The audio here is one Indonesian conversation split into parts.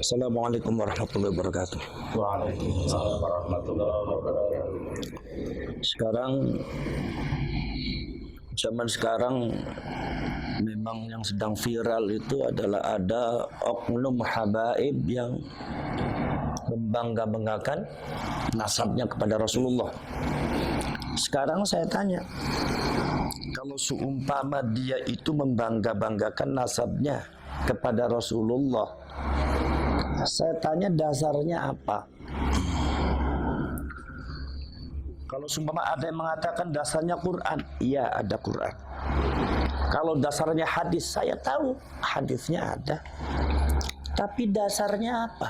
Assalamualaikum warahmatullahi wabarakatuh. Waalaikumsalam warahmatullahi wabarakatuh. Zaman sekarang memang yang sedang viral itu adalah ada oknum habaib yang membangga-banggakan nasabnya kepada Rasulullah. Sekarang saya tanya, kalau seumpama dia itu membangga-banggakan nasabnya kepada Rasulullah, saya tanya dasarnya apa? Kalau seumpama ada yang mengatakan dasarnya Quran, iya ada Quran. Kalau dasarnya hadis, saya tahu hadisnya ada. Tapi dasarnya apa?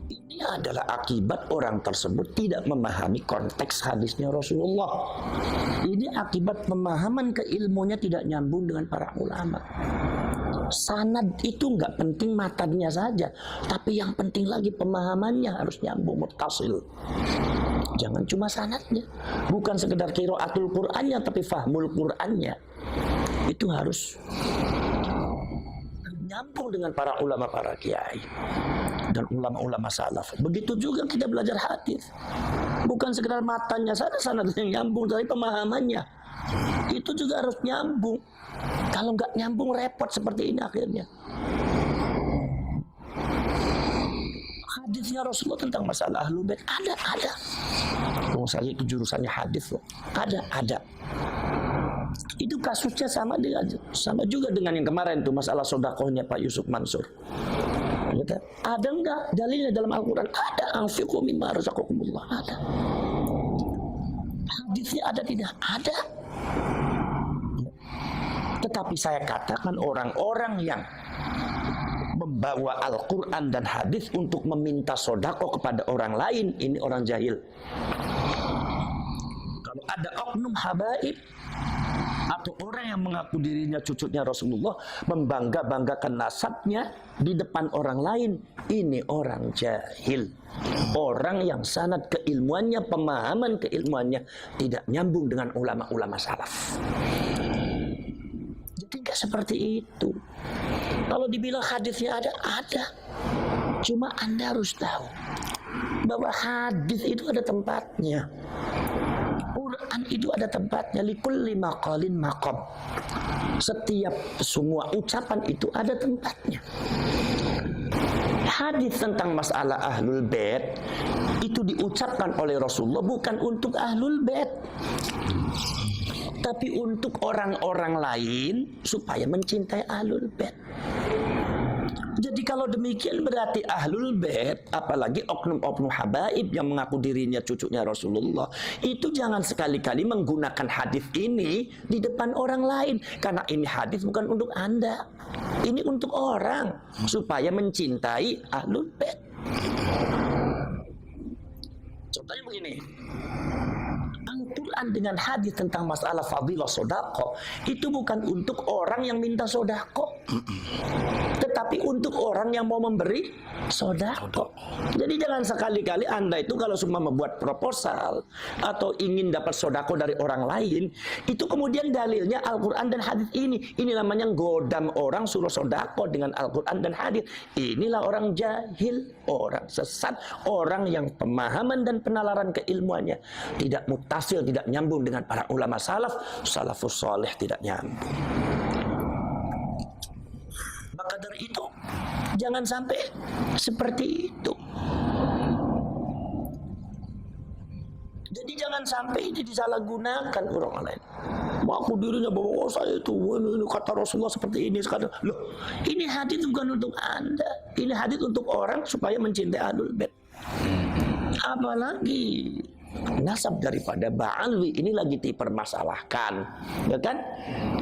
Ini adalah akibat orang tersebut tidak memahami konteks hadisnya Rasulullah. Ini akibat pemahaman keilmuannya tidak nyambung dengan para ulama. Sanad itu nggak penting matanya saja, tapi yang penting lagi pemahamannya harus nyambung, muttasil. Jangan cuma sanadnya, bukan sekedar qiraatul Qur'annya, tapi fahmul Qur'annya. Itu harus nyambung dengan para ulama, para kiai dan ulama-ulama salaf. Begitu juga kita belajar hadis, bukan sekedar matanya saja sanadnya nyambung, tapi pemahamannya itu juga harus nyambung. Kalau nggak nyambung repot seperti ini akhirnya. Hadisnya Rasulullah tentang masalah Ahlul Bait ada. Oh, saya itu jurusannya hadis loh. Ada. Itu kasusnya sama juga dengan yang kemarin tuh masalah sodakohnya Pak Yusuf Mansur. Ada enggak dalilnya dalam Al-Quran? Ada. Anfiqu mimma razaqakumullah. Ada. Hadisnya ada tidak? Ada. Tetapi saya katakan orang-orang yang membawa Al-Quran dan hadis untuk meminta sodako kepada orang lain, ini orang jahil. Kalau ada oknum habaib atau orang yang mengaku dirinya cucunya Rasulullah, membangga-banggakan nasabnya di depan orang lain, ini orang jahil. Orang yang sanad keilmuannya, pemahaman keilmuannya tidak nyambung dengan ulama-ulama salaf. Jadi nggak seperti itu. Kalau dibilang hadisnya ada. Cuma Anda harus tahu bahwa hadis itu ada tempatnya. Quran itu ada tempatnya. Likulli maqalin maqam. Setiap semua ucapan itu ada tempatnya. Hadis tentang masalah Ahlul Bait itu diucapkan oleh Rasulullah bukan untuk Ahlul Bait, tapi untuk orang-orang lain supaya mencintai Ahlul Bait. Jadi kalau demikian berarti Ahlul Bait, apalagi oknum-oknum habaib yang mengaku dirinya cucunya Rasulullah, itu jangan sekali-kali menggunakan hadis ini di depan orang lain. Karena ini hadis bukan untuk Anda. Ini untuk orang supaya mencintai Ahlul Bait. Contohnya begini. Al-Quran dengan hadis tentang masalah fadilah sodako itu bukan untuk orang yang minta sodako, tetapi untuk orang yang mau memberi sodako. Jadi jangan sekali-kali Anda itu kalau semua membuat proposal atau ingin dapat sodako dari orang lain, itu kemudian dalilnya Al-Quran dan hadis ini. Ini namanya godam orang suruh sodako dengan Al-Quran dan hadis. Inilah orang jahil, orang sesat, orang yang pemahaman dan penalaran keilmuannya tidak mutasil, tidak nyambung dengan para ulama salafus saleh, tidak nyambung. Maka dari itu jangan sampai seperti itu. Jadi jangan sampai ini disalahgunakan orang lain. Mengaku dirinya bahwa saya itu ini kata Rasulullah seperti ini sekarang. Loh, ini hadis bukan untuk Anda. Ini hadis untuk orang supaya mencintai Ahlul Bait. Apalagi nasab daripada Ba'alwi ini lagi dipermasalahkan, ya kan?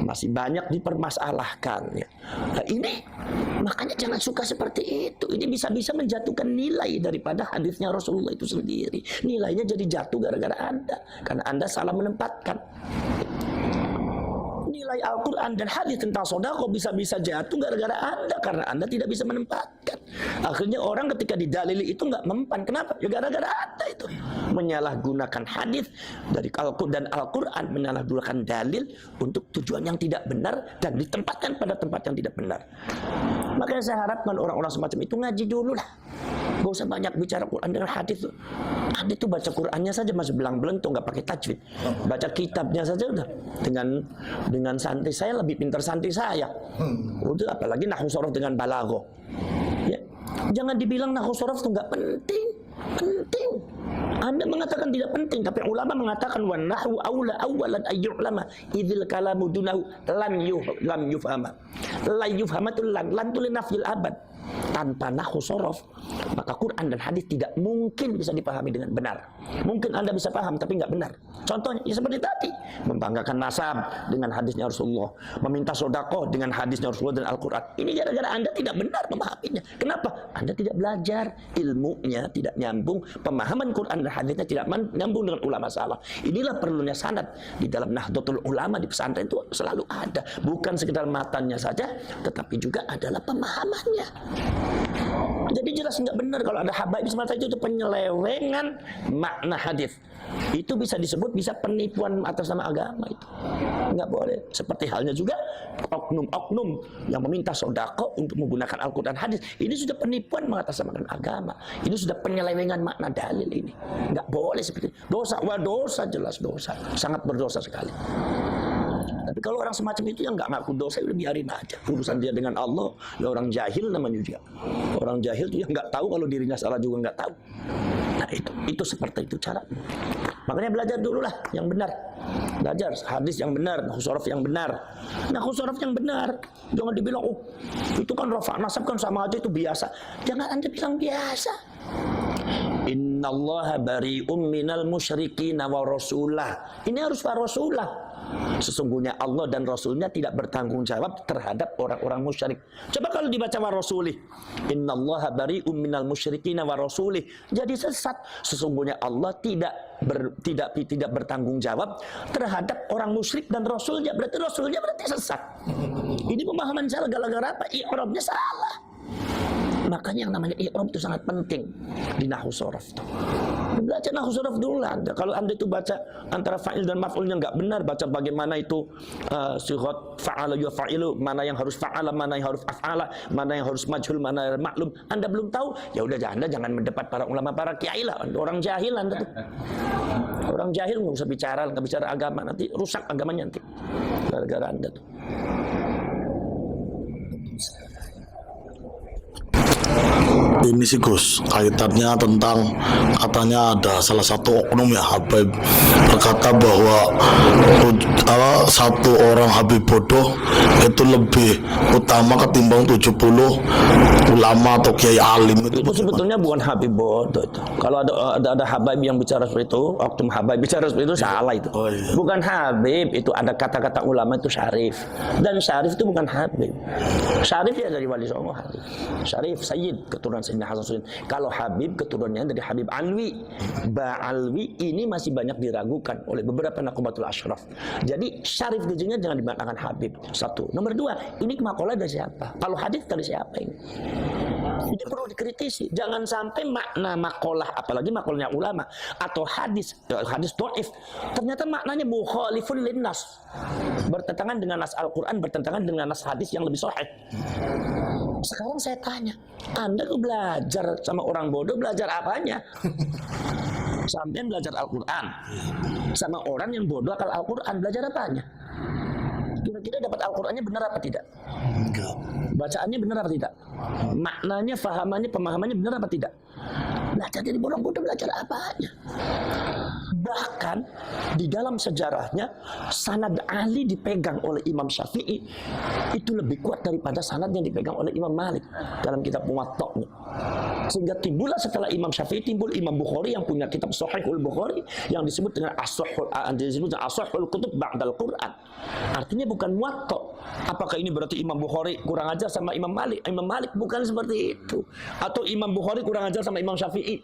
Masih banyak dipermasalahkan, ya. Nah ini makanya jangan suka seperti itu. Ini bisa-bisa menjatuhkan nilai daripada hadisnya Rasulullah itu sendiri. Nilainya jadi jatuh gara-gara Anda, karena Anda salah menempatkan. Nilai Al-Quran dan hadis tentang sedekah bisa-bisa jatuh gara-gara Anda, karena Anda tidak bisa menempatkan. Akhirnya orang ketika didalili itu nggak mempan. Kenapa? Ya gara-gara Anda itu menyalahgunakan hadis dari Al-Quran dan Al-Quran, menyalahgunakan dalil untuk tujuan yang tidak benar dan ditempatkan pada tempat yang tidak benar. Makanya saya harapkan orang-orang semacam itu ngaji dulu lah. Gak usah banyak bicara Quran dengan hadis tuh. Anda tuh baca Qurannya saja masih belang-belang tuh, nggak pakai tajwid. Baca kitabnya saja udah dengan santri. Saya lebih pintar santri saya. Udah, apalagi nahwu sorof dengan balaghah. Ya. Jangan dibilang nahwu sorof itu nggak penting. Penting. Anda mengatakan tidak penting, tapi ulama mengatakan wan nahwu aula awalan ayyu'lama idzil kalamu dunahu lam yufhama. La yufhama itu lan itu linafil abad. Tanpa nahwu sorof, maka Quran dan hadis tidak mungkin bisa dipahami dengan benar. Mungkin Anda bisa paham, tapi nggak benar. Contohnya, ya seperti tadi, membanggakan nasab dengan hadisnya Rasulullah, meminta sedekah dengan hadisnya Rasulullah dan Al-Quran. Ini gara-gara Anda tidak benar memahaminya. Kenapa? Anda tidak belajar, ilmunya tidak nyambung, pemahaman Quran dan hadisnya tidak nyambung dengan ulama salaf. Inilah perlunya sanad di dalam Nahdlatul Ulama di pesantren itu selalu ada. Bukan sekedar matanya saja, tetapi juga adalah pemahamannya. Jadi jelas nggak benar kalau ada habaib semacam itu penyelewengan makna hadis. Itu bisa disebut bisa penipuan atas nama agama itu. Nggak boleh. Seperti halnya juga oknum-oknum yang meminta sedekah untuk menggunakan Al-Quran hadis. Ini sudah penipuan mengatasnamakan agama. Ini sudah penyelewengan makna dalil ini. Nggak boleh seperti itu. Dosa, wah dosa, jelas dosa. Sangat berdosa sekali. Tapi kalau orang semacam itu yang nggak ngaku dosa, udah biarin aja. Urusan dia dengan Allah, ya orang jahil namanya juga. Orang jahil itu yang nggak tahu kalau dirinya salah juga nggak tahu. Nah itu seperti itu cara. Makanya belajar dulu lah yang benar. Belajar hadis yang benar, nahwu sorof yang benar. Nahwu sorof yang benar. Jangan dibilang, oh itu kan rafa' nasab kan sama aja itu biasa. Jangan Anda bilang biasa. Innallaha bari'um minal musyrikin wa rasulah. Ini harus wa rasulah. Sesungguhnya Allah dan Rasulnya tidak bertanggung jawab terhadap orang-orang musyrik. Coba kalau dibaca wa rasulih, innallaha bari'um minal musyrikin wa rasulih, jadi sesat. Sesungguhnya Allah tidak bertanggung jawab terhadap orang musyrik dan Rasulnya. Rasulnya berarti sesat. Ini pemahaman salah gara-gara apa? I'rabnya salah. Makanya yang namanya i'rab itu sangat penting di nahwu sorof. Belajar nahwu sorof dulu lah. Kalau Anda itu baca antara fa'il dan maf'ulnya nggak benar, baca bagaimana itu sighat fa'ala yufa'ilu, mana yang harus fa'ala, mana yang harus af'ala, mana yang harus majhul, mana yang maklum. Anda belum tahu, ya udah Anda jangan mendebat para ulama, para kiai lah. Orang jahil Anda tuh. Orang jahil nggak usah bicara, nggak bicara agama, nanti rusak agamanya nanti. Gara-gara Anda tuh. Ini sih Gus, kaitannya tentang katanya ada salah satu oknum ya Habib berkata bahwa satu orang Habib bodoh itu lebih utama ketimbang 70 ulama atau kiai alim. Itu sebetulnya bukan Habib bodoh itu. Kalau ada Habib yang bicara seperti itu, oknum Habib bicara seperti itu salah itu. Oh, iya. Bukan Habib, itu ada kata-kata ulama itu Syarif. Dan Syarif itu bukan Habib. Syarif ya dari Wali Songo Habib. Syarif Sayyid keturunan Sayyidina Hasan Sudin. Kalau Habib keturunannya dari Habib Alwi. Ba'alwi ini masih banyak diragukan oleh beberapa nakobatul asyraf. Jadi Syarif di sini jangan dimaknakan Habib. Satu. Nomor dua, ini makalah dari siapa? Kalau hadis dari siapa ini? Ini perlu dikritisi. Jangan sampai makna makalah, apalagi makalahnya ulama atau hadis dhaif, ternyata maknanya mukhalifun linnas, bertentangan dengan nas Al-Quran, bertentangan dengan nas hadis yang lebih sahih. Sekarang saya tanya, Anda tuh belajar sama orang bodoh, belajar apanya? Sampai belajar Al-Quran sama orang yang bodoh akal Al-Quran, belajar apanya? Kira-kira dapat Al-Qurannya benar apa tidak? Enggak. Bacaannya benar apa tidak? Maknanya, fahamannya, pemahamannya benar apa tidak? Belajar jadi bodoh-bodoh, belajar apanya? Bahkan di dalam sejarahnya sanad Ali dipegang oleh Imam Syafi'i itu lebih kuat daripada sanad yang dipegang oleh Imam Malik dalam kitab Muwatta'nya. Sehingga timbullah setelah Imam Syafi'i timbul Imam Bukhari yang punya kitab Sahihul Bukhari yang disebut dengan As-Sahihul Kutub Ba'dal Quran. Artinya bukan Muwatta'. Apakah ini berarti Imam Bukhari kurang ajar sama Imam Malik? Imam Malik bukan seperti itu. Atau Imam Bukhari kurang ajar sama Imam Syafi'i,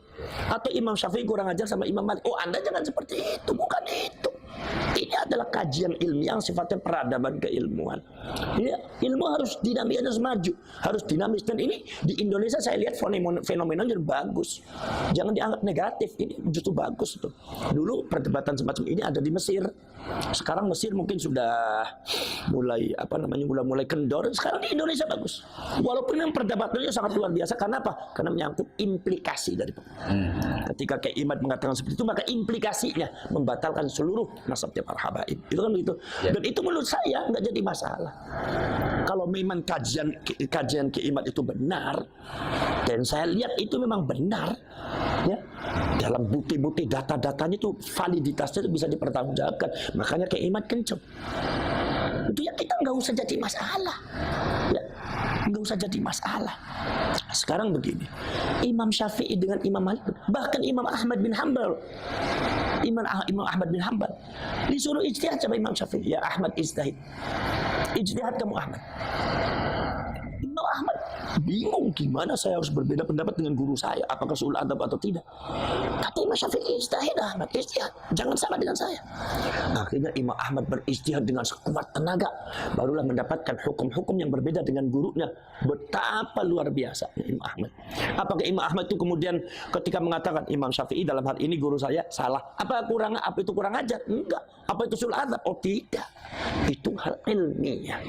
atau Imam Syafi'i kurang ajar sama Imam Malik. Oh, Anda jangan seperti itu, bukan itu. Ini adalah kajian ilmiah yang sifatnya peradaban keilmuan. Ya, ilmu harus dinamis, harus maju, harus dinamis. Dan ini di Indonesia saya lihat fenomenanya bagus. Jangan dianggap negatif, ini justru bagus tuh. Dulu perdebatan semacam ini ada di Mesir. Sekarang Mesir mungkin sudah mulai mulai kendor. Sekarang di Indonesia bagus. Walaupun yang perdebatannya sangat luar biasa. Karena apa? Karena menyangkut implikasi dari ketika Kiai Imad mengatakan seperti itu, maka implikasinya membatalkan seluruh nasabnya para habaib. Itu kan begitu. Dan itu menurut saya nggak jadi masalah. Kalau memang kajian Kiai Imad itu benar, dan saya lihat itu memang benar, ya, dalam bukti-bukti data-datanya itu validitasnya itu bisa dipertanggungjawabkan. Makanya Kiai Imad kenceng. Itu ya kita nggak usah jadi masalah, ya, nggak usah jadi masalah. Sekarang begini, Imam Syafi'i dengan Imam Malik, bahkan Imam Ahmad bin Hanbal, Imam Ahmad bin Hanbal disuruh ijtihad sama Imam Syafi'i. Ya Ahmad ijtihad, ijtihad kamu Ahmad. Imam Ahmad bingung gimana saya harus berbeda pendapat dengan guru saya, apakah sul adab atau tidak. Kata Imam Syafi'i, ijtihad Ahmad, ijtihad, jangan sama dengan saya. Akhirnya Imam Ahmad berijtihad dengan sekuat tenaga, barulah mendapatkan hukum-hukum yang berbeda dengan gurunya. Betapa luar biasa Imam Ahmad. Apakah Imam Ahmad itu kemudian ketika mengatakan Imam Syafi'i dalam hal ini guru saya salah, apa itu kurang ajar? Enggak. Apa itu sul adab? Oh tidak. Itu hal ilmiah.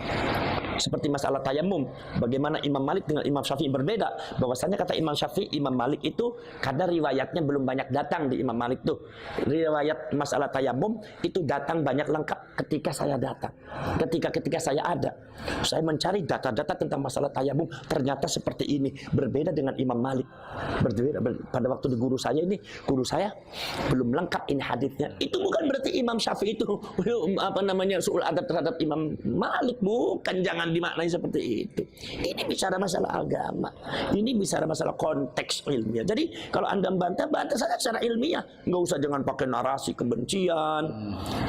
Seperti masalah tayamum, bagaimana Imam Malik dengan Imam Syafi'i berbeda. Bahwasanya kata Imam Syafi'i, Imam Malik itu karena riwayatnya belum banyak datang di Imam Malik tuh. Riwayat masalah tayamum itu datang banyak lengkap ketika saya datang. Ketika saya ada, saya mencari data-data tentang masalah tayamum, ternyata seperti ini, berbeda dengan Imam Malik. Berbeda pada waktu di guru saya belum lengkap ini hadisnya. Itu bukan berarti Imam Syafi'i itu sul adab terhadap Imam Malik, bukan, jangan dimaknai seperti itu. Ini bicara masalah agama, ini bicara masalah konteks ilmiah. Jadi kalau Anda bantah saja secara ilmiah, nggak usah jangan pakai narasi kebencian,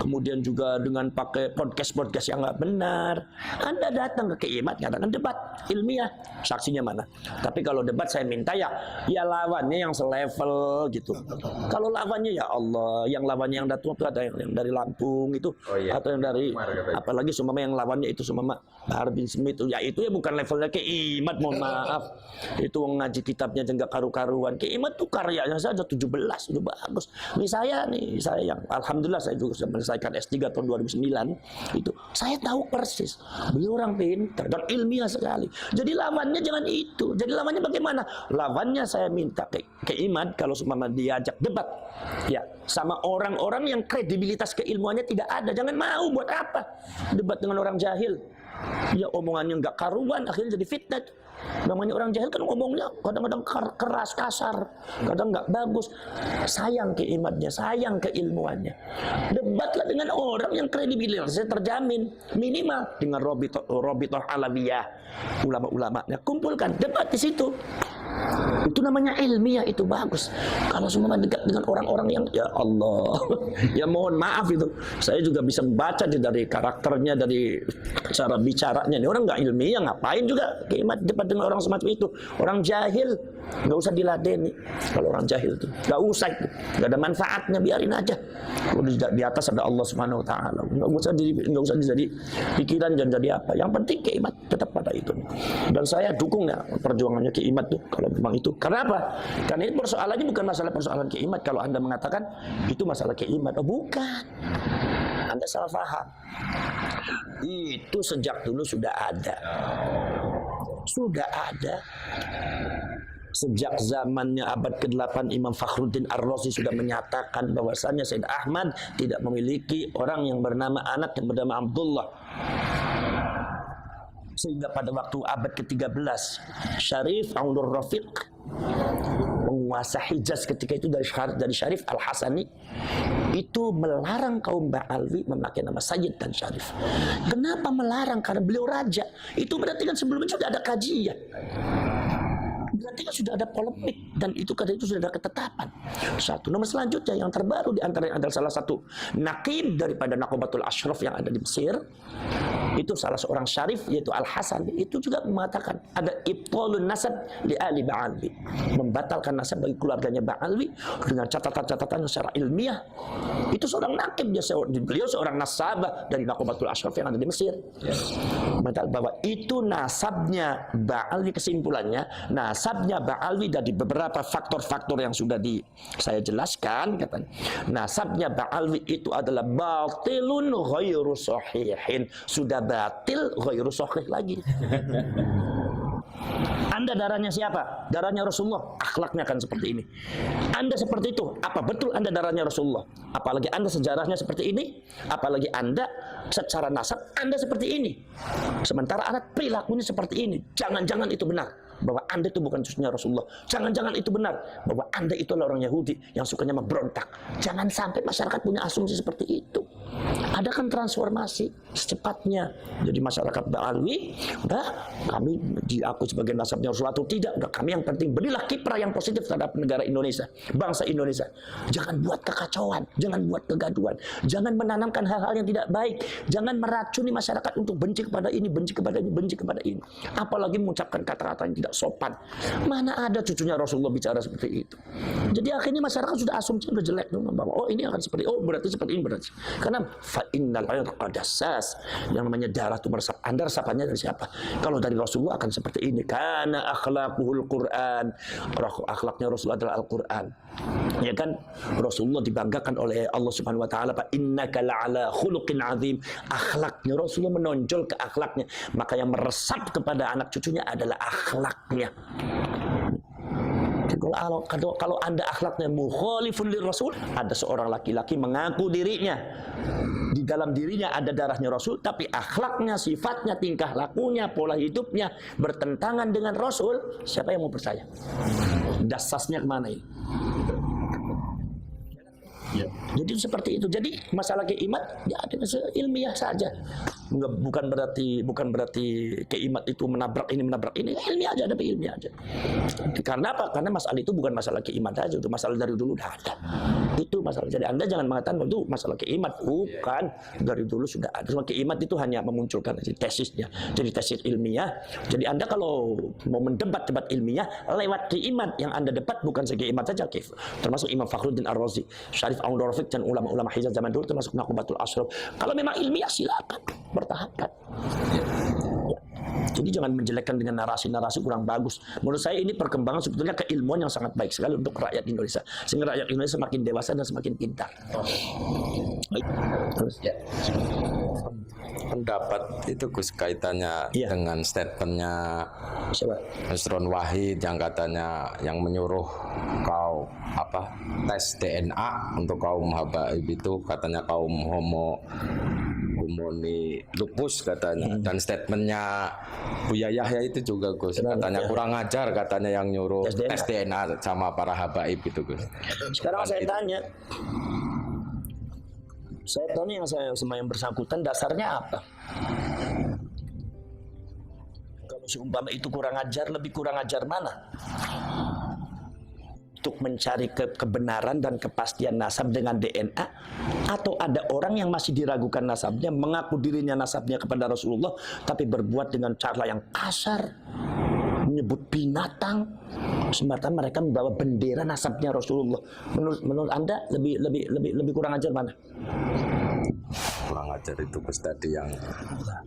kemudian juga dengan pakai podcast yang nggak benar. Anda datang ke Kiai Imad ngadakan debat ilmiah, saksinya mana? Tapi kalau debat saya minta ya lawannya yang selevel gitu. Kalau lawannya ya Allah, yang lawannya yang datang itu ada yang dari Lampung itu, atau yang dari apalagi sumama yang lawannya itu sumama Bahar bin Smith itu, ya itu ya bukan levelnya Kiai Imad, mohon maaf. Itu ngaji kitabnya juga karu-karuan. Kiai Imad tuh karyanya saja 17 udah bagus. Saya yang alhamdulillah saya juga sudah menyelesaikan S3 tahun 2009 itu. Saya tahu persis. Beliau orang pintar dan ilmiah sekali. Jadi lawannya jangan itu. Jadi lawannya bagaimana? Lawannya saya minta Kiai Imad kalau sumama diajak debat ya sama orang-orang yang kredibilitas keilmuannya tidak ada, jangan mau. Buat apa debat dengan orang jahil? Ya omongannya nggak karuan, akhirnya jadi fitnah. Namanya orang jahil kan ngomongnya kadang-kadang keras, kasar, kadang nggak bagus. Sayang keimannya, sayang keilmuannya. Debatlah dengan orang yang kredibilitasnya terjamin, minimal dengan Robitoh Alawiyah, ulama-ulamanya. Kumpulkan, debat di situ. Itu namanya ilmiah, itu bagus. Kalau semua dekat dengan orang-orang yang ya Allah, ya mohon maaf itu. Saya juga bisa membaca dari karakternya, dari cara bicaranya. Ini orang nggak ilmiah, ngapain juga keimat debat dengan orang semacam itu. Orang jahil nggak usah diladeni. Kalau orang jahil itu nggak usah, itu nggak ada manfaatnya, biarin aja. Di atas ada Allah Subhanahu Wa Taala. Nggak usah jadi pikiran dan jadi apa. Yang penting keimat tetap pada itu. Dan saya dukung ya perjuangannya keimat tuh. Kalau memang itu, karena apa? Karena ini persoalannya bukan masalah persoalan keimat. Kalau Anda mengatakan itu masalah keimat, oh bukan, Anda salah paham. Itu sejak dulu sudah ada, sejak zamannya abad ke-8 Imam Fakhruddin Ar-Razi sudah menyatakan bahwasannya Sayyid Ahmad tidak memiliki orang yang bernama anak yang bernama Abdullah. Sehingga pada waktu abad ke-13 Syarif Abdul Rafiq, penguasa Hijaz ketika itu dari Syarif Al-Hasani, itu melarang kaum Ba'alwi memakai nama Sayyid dan Syarif. Kenapa melarang? Karena beliau raja. Itu berarti kan sebelumnya sudah ada kajian, berarti kan sudah ada polemik, dan itu karena itu sudah ada ketetapan. Satu. Nomor selanjutnya yang terbaru di antara adalah salah satu naqib daripada Naqobatul Ashraf yang ada di Mesir. Itu salah seorang syarif yaitu Al-Hasan itu juga mengatakan ada ibtalun nasab li ali Ba'alwi, membatalkan nasab bagi keluarganya Ba'alwi dengan catatan-catatan secara ilmiah. Itu seorang nakib, beliau seorang nasabah dari Nakobatul Ashraf yang ada di Mesir. Bahwa itu nasabnya Ba'alwi, kesimpulannya nasabnya Ba'alwi dari beberapa faktor-faktor yang sudah saya jelaskan, katanya nasabnya Ba'alwi itu adalah batilun ghairu sahihin, sudah batil ghairu sahih lagi. Anda darahnya siapa? Darahnya Rasulullah. Akhlaknya kan seperti ini. Anda seperti itu. Apa betul Anda darahnya Rasulullah? Apalagi Anda sejarahnya seperti ini. Apalagi Anda secara nasab Anda seperti ini. Sementara Anda perilakunya seperti ini. Jangan-jangan itu benar bahwa Anda itu bukan cucunya Rasulullah. Jangan-jangan itu benar bahwa Anda itu adalah orang Yahudi yang sukanya memberontak. Jangan sampai masyarakat punya asumsi seperti itu. Adakan transformasi secepatnya. Jadi masyarakat Ba'alwi, udah kami diakui sebagai nasabnya Rasulullah atau tidak, udah kami yang penting berilah kiprah yang positif terhadap negara Indonesia, bangsa Indonesia. Jangan buat kekacauan, jangan buat kegaduhan, jangan menanamkan hal-hal yang tidak baik, jangan meracuni masyarakat untuk benci kepada ini, benci kepada ini, benci kepada ini. Apalagi mengucapkan kata-kata yang tidak sopan. Mana ada cucunya Rasulullah bicara seperti itu. Jadi akhirnya masyarakat sudah asumsi udah jelek bahwa oh ini akan seperti, oh berarti seperti ini, berarti karena fa innal irqa dassas, yang namanya darah itu meresap. Anda resapannya dari siapa? Kalau dari Rasulullah akan seperti ini. Kana akhlaquhul Quran, akhlaknya Rasulullah adalah Al-Quran. Ya kan, Rasulullah dibanggakan oleh Allah Subhanahu wa taala, fa innaka la'ala khuluqin azim. Akhlaknya Rasulullah menonjol ke akhlaknya, maka yang meresap kepada anak cucunya adalah akhlaknya. Kalau Anda akhlaknya mukhalifun lir Rasul, ada seorang laki-laki mengaku dirinya di dalam dirinya ada darahnya Rasul, tapi akhlaknya, sifatnya, tingkah lakunya, pola hidupnya bertentangan dengan Rasul, siapa yang mau percaya? Dasasnya kemana ini? Ya. Jadi seperti itu. Jadi masalah keimat ya ilmiah saja. Bukan berarti keimat itu menabrak ini. Ilmiah aja, ada ilmiah aja. Karena apa? Karena masalah itu bukan masalah keimat aja, itu masalah dari dulu sudah ada. Itu masalah. Jadi Anda jangan mengatakan itu masalah keimat, bukan, dari dulu sudah ada. Cuma keimat itu hanya memunculkan tesisnya. Jadi tesis ilmiah. Jadi Anda kalau mau mendebat ilmiah lewat keimat, yang Anda debat bukan sekeimat saja, termasuk Imam Fakhruddin Ar-Razi, Syarif Aun Rafiq dan ulama-ulama Hijaz zaman dulu termasuk Nakobatul Ashraf. Kalau memang ilmiah silakan bertahankan. Ya. Jadi jangan menjelekkan dengan narasi-narasi kurang bagus. Menurut saya ini perkembangan sebetulnya keilmuan yang sangat baik sekali untuk rakyat Indonesia. Sehingga rakyat Indonesia semakin dewasa dan semakin pintar. Terus ya. Pendapat itu Gus kaitannya dengan statementnya Nusron Wahid yang katanya yang menyuruh kau tes DNA untuk kaum habaib itu katanya kaum homoni lupus katanya, dan statementnya Buya Yahya itu juga Gus katanya kurang ajar katanya yang nyuruh tes DNA sama para habaib itu Gus. Sekarang saya tanya yang saya sama yang bersangkutan dasarnya apa? Kalau seumpama itu kurang ajar, lebih kurang ajar mana? Untuk mencari kebenaran dan kepastian nasab dengan DNA, atau ada orang yang masih diragukan nasabnya, mengaku dirinya nasabnya kepada Rasulullah tapi berbuat dengan cara yang kasar, menyebut binatang, semata mereka membawa bendera nasabnya Rasulullah. Menurut Anda lebih kurang ajar mana? Kurang ajar itu Gus tadi yang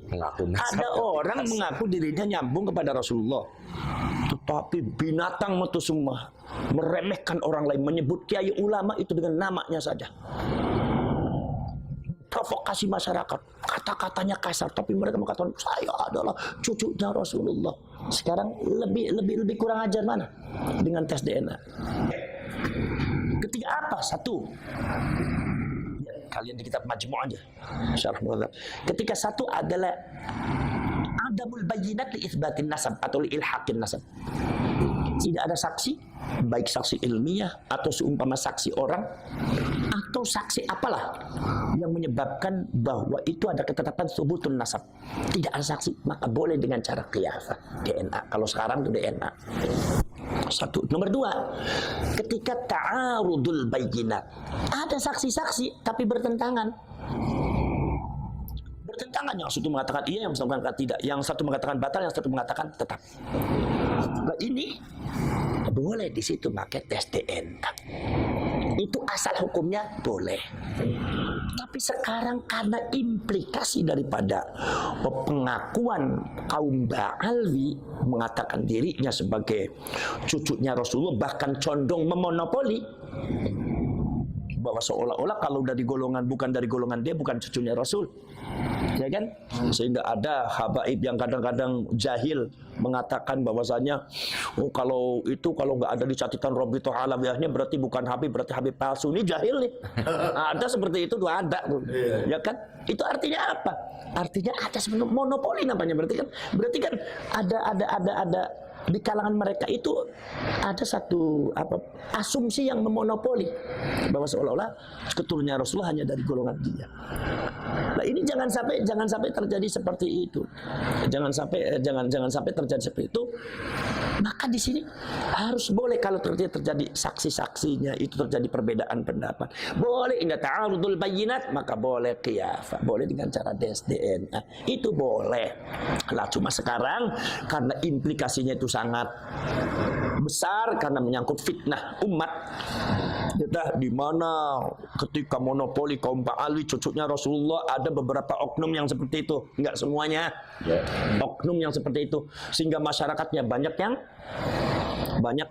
mengaku nasab. Ada orang mengaku dirinya nyambung kepada Rasulullah, tetapi binatang itu semua, meremehkan orang lain, menyebut kiai ulama itu dengan namanya saja, provokasi masyarakat, kata-katanya kasar, tapi mereka mengatakan saya adalah cucunya Rasulullah. Sekarang lebih kurang ajar mana dengan tes DNA? Ketika apa? Satu, kalian di kitab Majmu' aja, syarah Muhadzab. Ketika satu adalah adamul bayyinat li itsbatin nasab atau li ilhaqin nasab. Tidak ada saksi, baik saksi ilmiah atau seumpama saksi orang atau saksi apalah yang menyebabkan bahwa itu ada ketetapan subutun nasab. Tidak ada saksi, maka boleh dengan cara qiyasah, DNA. Kalau sekarang itu DNA. Satu. Nomor dua, ketika ta'arudul bayyinat, ada saksi-saksi tapi bertentangan bertentangan. Yang satu mengatakan iya, yang satu mengatakan tidak. Yang satu mengatakan batal, yang satu mengatakan tetap. Nah ini boleh di situ pakai tes DNA. Itu asal hukumnya boleh. Tapi sekarang karena implikasi daripada pengakuan kaum Ba'alwi mengatakan dirinya sebagai cucunya Rasulullah, bahkan condong memonopoli, bahwa seolah-olah kalau dari golongan bukan dari golongan dia bukan cucunya Rasul, ya kan? Sehingga ada habaib yang kadang-kadang jahil mengatakan bahwasanya kalau nggak ada di catatan Rabithah Alawiyahnya berarti bukan Habib, berarti Habib palsu. Ini jahil nih. Ada seperti itu tuh ada, ya kan? Itu artinya apa? Artinya ada sebenarnya monopoli namanya, berarti kan ada di kalangan mereka itu ada satu asumsi yang memonopoli bahwa seolah-olah keturunannya Rasulullah hanya dari golongan dia. Nah ini jangan sampai terjadi seperti itu. Jangan sampai terjadi seperti itu. Maka di sini harus boleh kalau terjadi saksi-saksinya itu terjadi perbedaan pendapat. Boleh inda ta'arudul bayyinat, maka boleh qiyafah. Boleh dengan cara tes DNA. Itu boleh. Lah cuma sekarang karena implikasinya itu sangat besar karena menyangkut fitnah umat. Kita di mana ketika monopoli kaum Ba'alwi cucunya Rasulullah, ada beberapa oknum yang seperti itu, enggak semuanya. Oknum yang seperti itu sehingga masyarakatnya banyak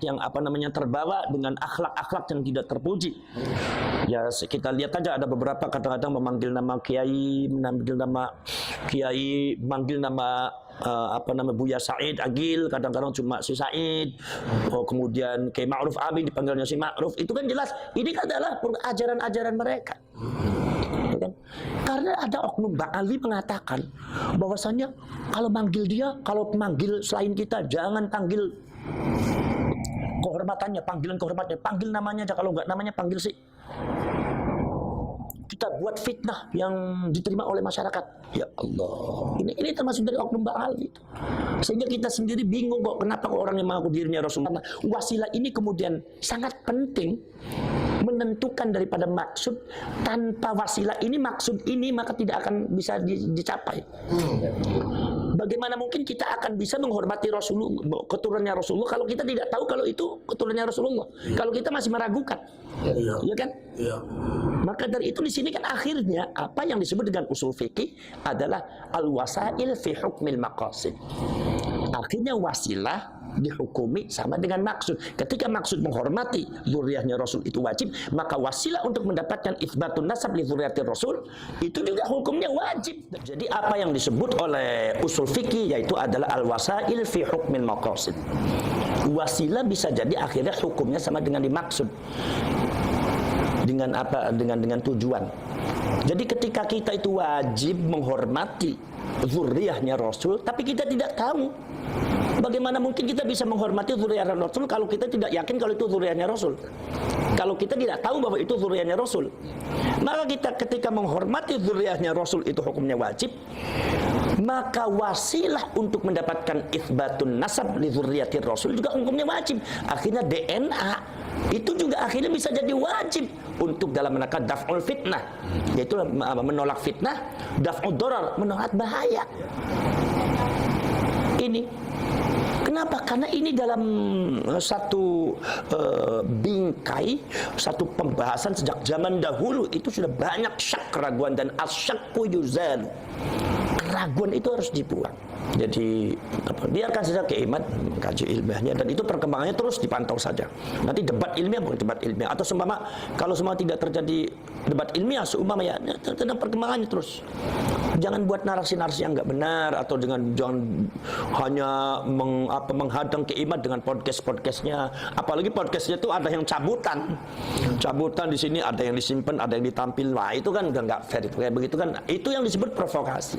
yang terbawa dengan akhlak-akhlak yang tidak terpuji. Ya kita lihat aja ada beberapa kadang-kadang memanggil nama kiai, memanggil nama Buya Said Agil, kadang-kadang cuma si Said. Kemudian Kiai Ma'ruf Amin dipanggilnya si Ma'ruf. Itu kan jelas ini adalah ajaran-ajaran mereka. Karena ada oknum Ba'alwi mengatakan bahwasanya kalau manggil dia, kalau manggil selain kita jangan panggil kehormatannya, panggilan kehormatannya, panggil namanya aja, kalau enggak namanya panggil si. Kita buat fitnah yang diterima oleh masyarakat. Ya Allah, ini termasuk dari oknum Ba'alwi itu. Sehingga kita sendiri bingung kok kenapa orang yang mengaku dirinya Rasulullah. Wasilah ini kemudian sangat penting menentukan daripada maksud. Tanpa wasilah ini, maksud ini, maka tidak akan bisa dicapai. Bagaimana mungkin kita akan bisa menghormati Rasulullah, keturunannya Rasulullah, kalau kita tidak tahu kalau itu keturunannya Rasulullah, kalau kita masih meragukan, ya kan? Maka dari itu di sini kan akhirnya apa yang disebut dengan usul fikih adalah al-wasail fi hukmil maqasid. Akhirnya wasilah dihukumi sama dengan maksud. Ketika maksud menghormati zuriyahnya Rasul itu wajib, maka wasilah untuk mendapatkan itsbatun nasab li zuriyatir Rasul itu juga hukumnya wajib. Jadi apa yang disebut oleh usul fikih yaitu adalah al-wasail fi hukmil maqasid. Wasilah bisa jadi akhirnya hukumnya sama dengan dimaksud. Dengan apa? Dengan tujuan. Jadi ketika kita itu wajib menghormati zuriyahnya Rasul, tapi kita tidak tahu, bagaimana mungkin kita bisa menghormati zuriyahnya Rasul kalau kita tidak yakin kalau itu zuriyahnya Rasul? Kalau kita tidak tahu bahwa itu zuriyahnya Rasul, maka kita ketika menghormati zuriyahnya Rasul itu hukumnya wajib. Maka wasilah untuk mendapatkan itsbatun nasab li zurriyatir Rasul juga hukumnya wajib. Akhirnya DNA itu juga akhirnya bisa jadi wajib untuk dalam rangka daf'ul fitnah, yaitu menolak fitnah, daf'ud darar, menolak bahaya. Ini kenapa? Karena ini dalam satu bingkai, satu pembahasan sejak zaman dahulu itu sudah banyak syak, keraguan, dan asyakku yuzalu. Keraguan itu harus dibuang. Jadi biarkan saja Kiai Imad mengkaji ilmiahnya, dan itu perkembangannya terus dipantau saja. Nanti debat ilmiah bukan debat ilmiah, atau seumpama kalau semua tidak terjadi debat ilmiah, seumpama ya tentang perkembangannya terus. Jangan buat narasi-narasi yang enggak benar, atau jangan hanya menghadang Kiai Imad dengan podcastnya. Apalagi podcastnya itu ada yang cabutan di sini, ada yang disimpan, ada yang ditampil. Wah itu kan udah nggak fair. Kayak begitu kan, itu yang disebut provokasi.